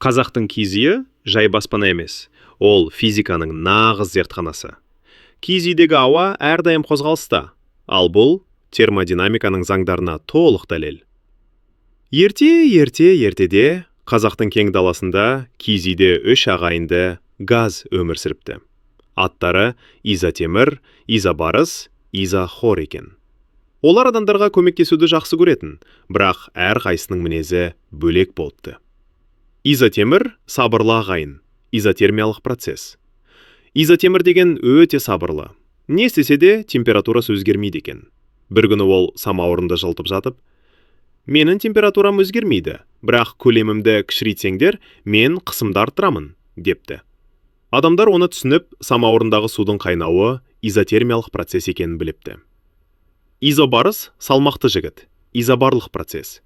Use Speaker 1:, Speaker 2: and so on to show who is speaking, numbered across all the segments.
Speaker 1: Қазақтың киіз үйі жай баспана емес, ол физиканың нағыз зертханасы. Киіз үйдегі ауа әрдайым қозғалыста, ал бұл термодинамиканың заңдарына толық дәлел. Ертеде қазақтың кең даласында киіз үйде 3 ағайынды газ өмір сүріпті. Аттары изотемір, изобарыс, изохор екен. Олар адамдарға көмектесуді жақсы көретін, бірақ әр қайсының мінезі бөлек болыпты. Изотемір сабырлы ағайын, изотермиялық процесс. Изотемір деген өте сабырлы. Не істесе де температурасы өзгермейді екен. Бір күні ол самауырында жылтып жатып, менің температурам өзгермейді, бірақ көлемімді кішірейтсеңдер, мен қысымды арттырамын, депті. Адамдар оны түсініп, самауырындағы судың қайнауы изотермиялық процесс екенін біліпті. Изобарыс салмақты жігіт, изобарлық процесс.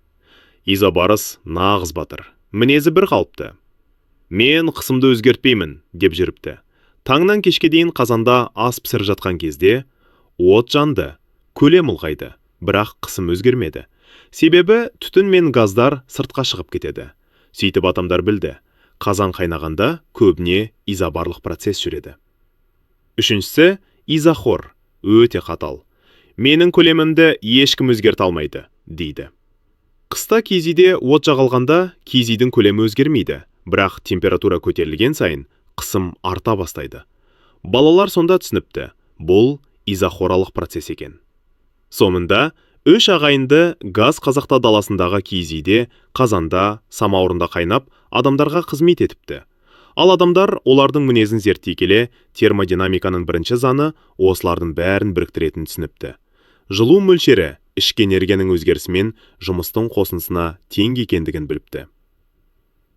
Speaker 1: Изобарыс нағыз батыр, мінезі бір қалыпты. Мен қысымды өзгертпеймін, деп жүріпті. Таңнан кешке дейін қазанда ас пісіріп жатқан кезде от жанды, көлем ұлғайды, бірақ қысым өзгермеді. Себебі түтін мен газдар сыртқа шығып кетеді. Сөйтіп адамдар білді, қазан қайнағанда көбіне изобарлық процесс жүреді. Үшіншісі изохор, өте қатал. Менің көлемімді ешкім өзгерте алмайды, дейді. Қыста киіз үйде от жағылғанда киіз үйдің көлемі өзгермейді, бірақ температура көтерілген сайын қысым арта бастайды. Балалар сонда түсініпті, бұл изохоралық процесс екен. Соңында 3 ағайынды газ қазақта даласындағы киіз үйде қазанда, самауырында қайнап, адамдарға қызмет етіпті. Ал адамдар олардың мінезін зерттей келе, термодинамиканың бірінші заңы осылардың бәрін біріктіретін түсініпті. Жылу мөлшері ішкі энергияның өзгерісімен жұмыстың қосындысына тең екендігін біліпті.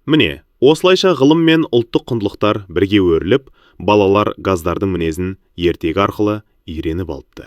Speaker 1: Міне, осылайша ғылым мен ұлттық құндылықтар бірге өріліп, балалар газдардың мінезін ертегі арқылы үйреніп алыпты.